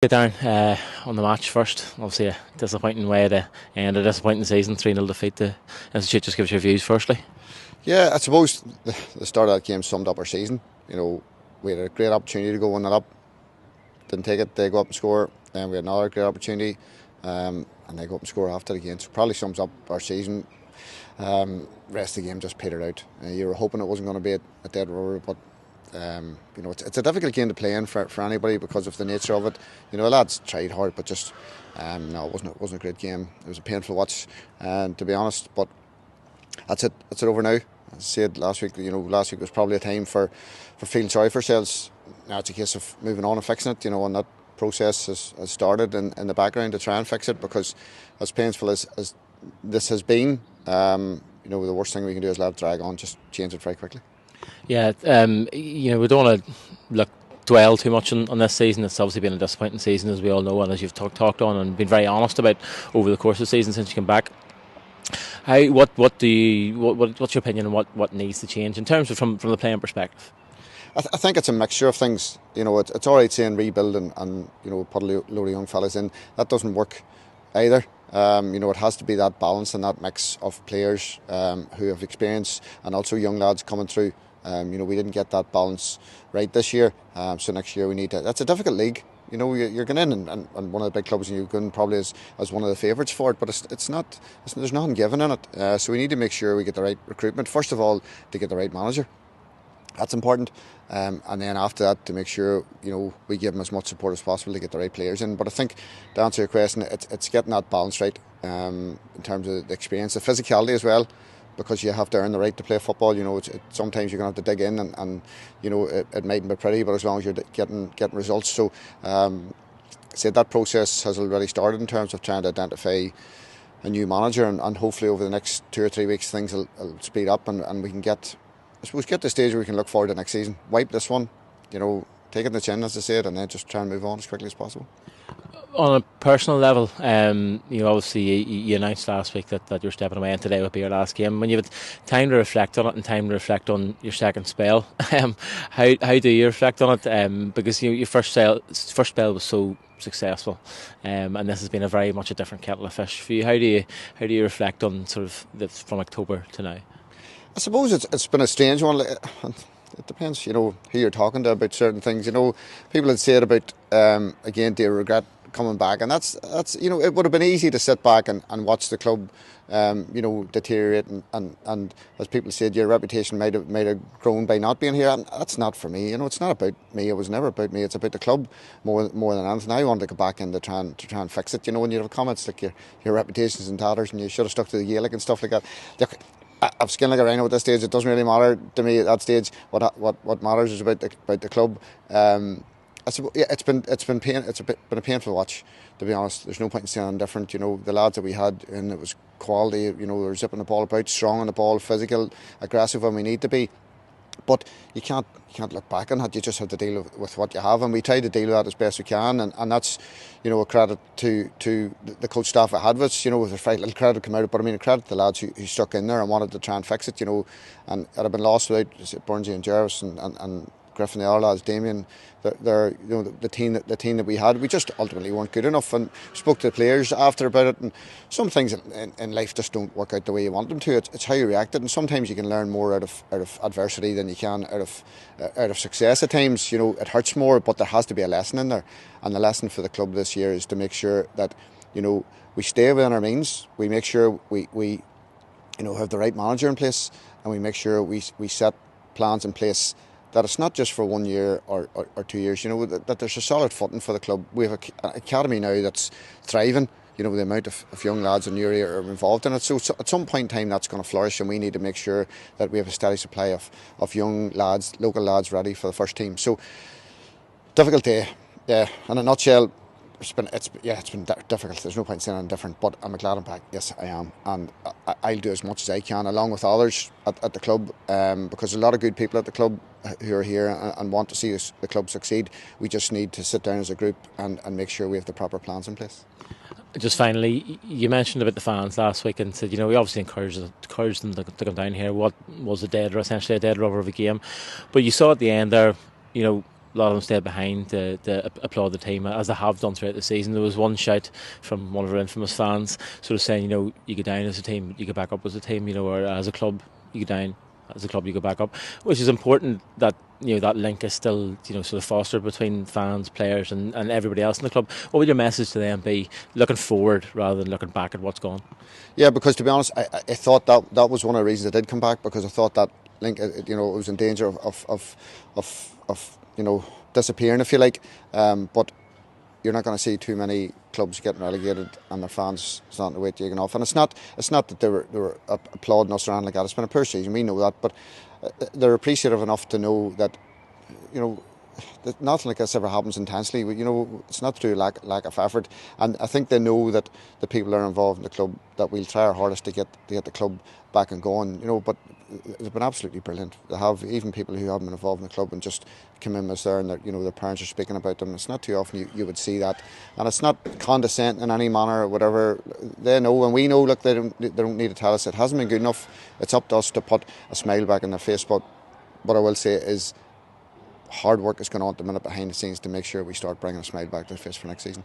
Yeah, Darren, on the match first, obviously a disappointing way to end a disappointing season, 3-0 defeat to Institute. Just give us your views firstly. Yeah, I suppose the start of that game summed up our season. We had a great opportunity to go 1-0 up, didn't take it. They go up and score. Then we had another great opportunity, and they go up and score after again. So probably sums up our season. Rest of the game just petered out. You were hoping it wasn't going to be a dead rubber, but it's a difficult game to play in for anybody because of the nature of it. The lads tried hard, but just no, it wasn't a great game. It was a painful watch, to be honest. But that's it. That's it over now. As I said last week, last week was probably a time for feeling sorry for ourselves. Now it's a case of moving on and fixing it. And that process has started in the background to try and fix it, because as painful as this has been, the worst thing we can do is let it drag on. Just change it very quickly. Yeah, we don't want to dwell too much on this season. It's obviously been a disappointing season, as we all know, and as you've talked on and been very honest about over the course of the season since you came back. What's your opinion on what needs to change in terms of from the playing perspective? I think it's a mixture of things. It's all right saying rebuild and put a load of young fellas in. That doesn't work either. It has to be that balance and that mix of players who have experience and also young lads coming through. We didn't get that balance right this year, so next year we need to. That's a difficult league. You're going in and one of the big clubs, and you're going probably as one of the favourites for it, but it's not. There's nothing given in it. So we need to make sure we get the right recruitment first of all, to get the right manager. That's important, and then after that to make sure we give them as much support as possible to get the right players in. But I think, to answer your question, it's getting that balance right in terms of the experience, the physicality as well, because you have to earn the right to play football. Sometimes you're going to have to dig in, and it mightn't be pretty, but as long as you're getting results. So that process has already started in terms of trying to identify a new manager, and hopefully over the next 2 or 3 weeks things will speed up, and we can get to the stage where we can look forward to next season, wipe this one, take it in the chin, as I said, and then just try and move on as quickly as possible. On a personal level, obviously you announced last week that you're stepping away, and today would be your last game. When you have time to reflect on it and time to reflect on your second spell, how do you reflect on it? Because your first spell was so successful, and this has been very much a different kettle of fish for you. How do you reflect on sort of from October to now? I suppose it's been a strange one. It depends, who you're talking to about certain things. People had said about again, do you regret coming back? And that's it would have been easy to sit back and watch the club deteriorate, and as people said, your reputation might have grown by not being here. And that's not for me. It's not about me. It was never about me. It's about the club more than anything. I wanted to go back in to try and fix it. When you have comments like your reputation's in tatters and you should have stuck to the Gaelic and stuff like that. Look, I've skinned like a rhino at this stage. It doesn't really matter to me at that stage. What matters is about the club. I suppose, yeah, it's been a painful watch, to be honest. There's no point in saying different. The lads that we had, and it was quality. They were zipping the ball about, strong on the ball, physical, aggressive when we need to be. But you can't look back on that. You just have to deal with what you have, and we try to deal with that as best we can. And that's a credit to the coach staff I had with us. With a very little credit come out of it, but I mean a credit to the lads who stuck in there and wanted to try and fix it. And it had been lost without Burnsy and Jarvis and Griffin, the other lads, Damien. They're the team that we had. We just ultimately weren't good enough, and spoke to the players after about it. And some things in life just don't work out the way you want them to. It's how you react it, and sometimes you can learn more out of adversity than you can out of success. At times, it hurts more, but there has to be a lesson in there. And the lesson for the club this year is to make sure that we stay within our means. We make sure we have the right manager in place, and we make sure we set plans in place that it's not just for 1 year or 2 years, that there's a solid footing for the club. We have an academy now that's thriving, the amount of young lads in the area are involved in it. So at some point in time that's going to flourish, and we need to make sure that we have a steady supply of young lads, local lads ready for the first team. So difficult day, yeah, in a nutshell. It's been difficult. There's no point in saying I'm different, but I'm glad I'm back. Yes, I am, and I'll do as much as I can, along with others at the club, because there's a lot of good people at the club who are here and want to see the club succeed. We just need to sit down as a group and make sure we have the proper plans in place. Just finally, you mentioned about the fans last week and said, we obviously encouraged them to come down here. What was essentially a dead rubber of a game, but you saw at the end there, a lot of them stayed behind to applaud the team, as they have done throughout the season. There was one shout from one of our infamous fans, sort of saying, you go down as a team, you go back up as a team, or as a club, you go down as a club, you go back up, which is important that that link is still sort of fostered between fans, players, and everybody else in the club. What would your message to them be, looking forward rather than looking back at what's gone? Yeah, because to be honest, I thought that was one of the reasons I did come back, because I thought that link, it was in danger of disappearing, if you like. But you're not going to see too many clubs getting relegated and their fans starting to wait taken off. And it's not that they were applauding us or anything like that. It's been a poor season, we know that, but they're appreciative enough to know that that nothing like this ever happens intensely. It's not through lack of effort, and I think they know that the people that are involved in the club, that we'll try our hardest to get the club back and going. But it's been absolutely brilliant. They have even people who haven't been involved in the club and just come in as there, and their parents are speaking about them. It's not too often you would see that, and it's not condescending in any manner or whatever. They know, and we know. Look, they don't need to tell us it hasn't been good enough. It's up to us to put a smile back in their face. But what I will say is, hard work is going on at the minute behind the scenes to make sure we start bringing a smile back to the face for next season.